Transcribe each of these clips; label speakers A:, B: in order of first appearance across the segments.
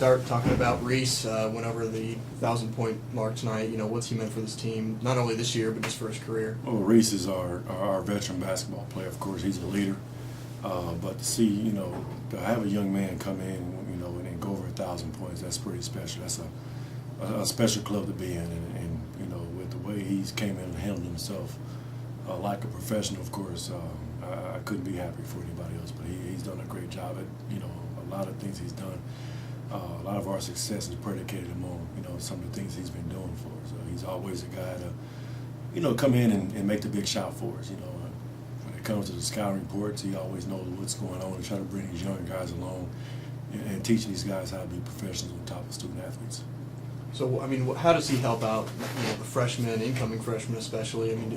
A: start talking about Reece. Went over the 1,000-point mark tonight. You know, what's he meant for this team, not only this year, but just for his career?
B: Well, Reece is our veteran basketball player. Of course, he's a leader. But to see, you know, to have a young man come in, you know, and go over 1,000 points, that's pretty special. That's a special club to be in. And you know, with the way he's came in and handled himself like a professional, of course, I couldn't be happy for anybody else. But he's done a great job at, you know, a lot of things he's done. A lot of our success is predicated on, you know, some of the things he's been doing for us. He's always a guy to, you know, come in and make the big shot for us. You know, when it comes to the scouting reports, he always knows what's going on and try to bring these young guys along and teach these guys how to be professionals on top of student athletes.
A: So, I mean, how does he help out, you know, the freshmen, incoming freshmen especially? I mean,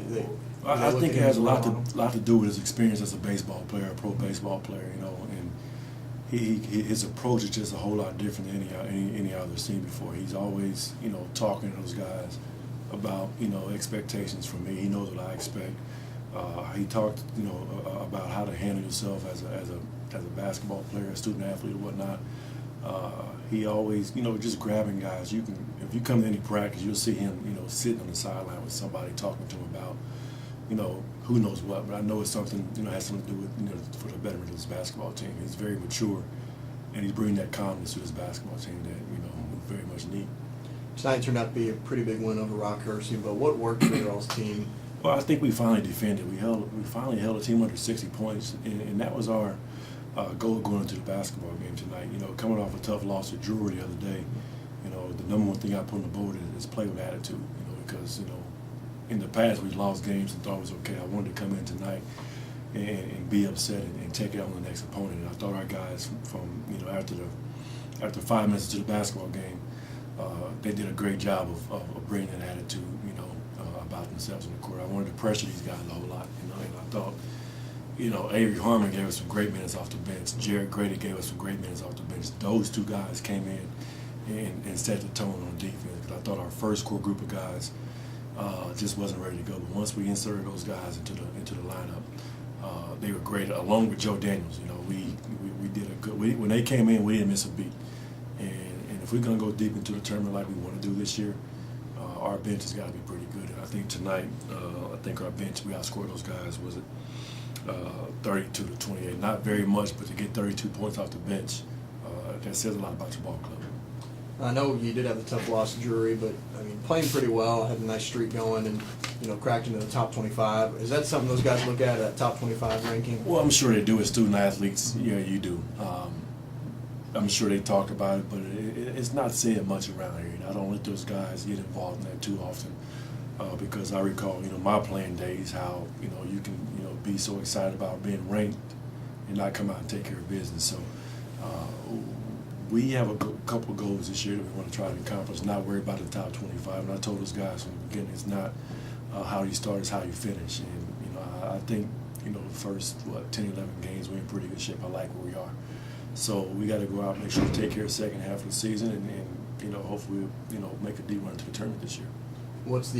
B: I think it has a lot to do with his experience as a baseball player, a pro baseball player, you know, and his approach is just a whole lot different than any other seen before. He's always, you know, talking to those guys about, you know, expectations from me. He knows what I expect. He talked, you know, about how to handle yourself as a basketball player, a student athlete, or whatnot. He always, you know, just grabbing guys. If you come to any practice, you'll see him, you know, sitting on the sideline with somebody talking to him about, you know, who knows what. But I know it's something, you know, has something to do with, you know, for the betterment of his basketball team. He's very mature, and he's bringing that calmness to his basketball team that, you know, we very much need.
A: Tonight turned out to be a pretty big win over Rockhurst, but what worked for your all's team?
B: Well, I think we finally defended. We finally held a team under 60 points, and that was our goal going into the basketball game tonight. You know, coming off a tough loss to Jewell the other day, you know, the number one thing I put on the board is play with attitude. You know, because, you know, in the past we lost games and thought it was okay. I wanted to come in tonight and be upset and take it on the next opponent. And I thought our guys from you know, after 5 minutes to the basketball game, they did a great job of bringing that attitude, you know, about themselves on the court. I wanted to pressure these guys a whole lot, you know, and I thought, you know, Avery Harmon gave us some great minutes off the bench. Jared Grady gave us some great minutes off the bench. Those two guys came in and set the tone on defense, because I thought our first core group of guys just wasn't ready to go. But once we inserted those guys into the lineup, they were great. Along with Joe Daniels, you know, we did a good. When they came in, we didn't miss a beat. And if we're gonna go deep into the tournament like we want to do this year, our bench has got to be pretty good. And I think tonight, I think our bench, we outscored those guys. Was it 32-28? Not very much, but to get 32 points off the bench, that says a lot about your ball club.
A: I know you did have the tough loss to Drury, but I mean, playing pretty well, had a nice streak going, and you know, cracked into the top 25. Is that something those guys look at, that top 25 ranking?
B: Well, I'm sure they do as student athletes. Yeah, you do. I'm sure they talk about it, but it's not said much around here. I don't let those guys get involved in that too often, because I recall, you know, my playing days, how, you know, you can, you know, be so excited about being ranked and not come out and take care of business. So we have a couple of goals this year that we want to try to accomplish, not worry about the top 25. And I told those guys from the beginning, it's not how you start, it's how you finish. And, you know, I think, you know, the first, 10, 11 games, we're in pretty good shape. I like where we are. So we got to go out and make sure we take care of the second half of the season, and you know, hopefully, you know, make a deep run to the tournament this year.
A: What's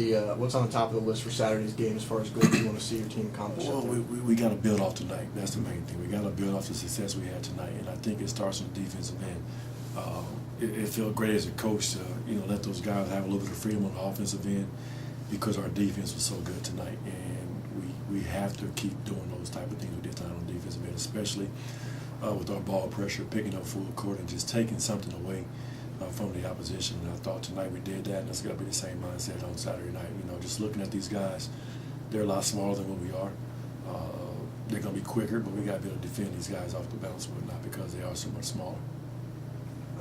A: on the top of the list for Saturday's game as far as goals you want to see your team accomplish?
B: Well, we got to build off tonight. That's the main thing. We got to build off the success we had tonight, and I think it starts on the defensive end. It felt great as a coach to, you know, let those guys have a little bit of freedom on the offensive end, because our defense was so good tonight, and we have to keep doing those type of things we did tonight on the defensive end, especially with our ball pressure, picking up full court and just taking something away from the opposition. And I thought tonight we did that, and that's going to be the same mindset on Saturday night. You know, just looking at these guys, they're a lot smaller than what we are. They're going to be quicker, but we got to be able to defend these guys off the bounce and whatnot, because they are so much smaller.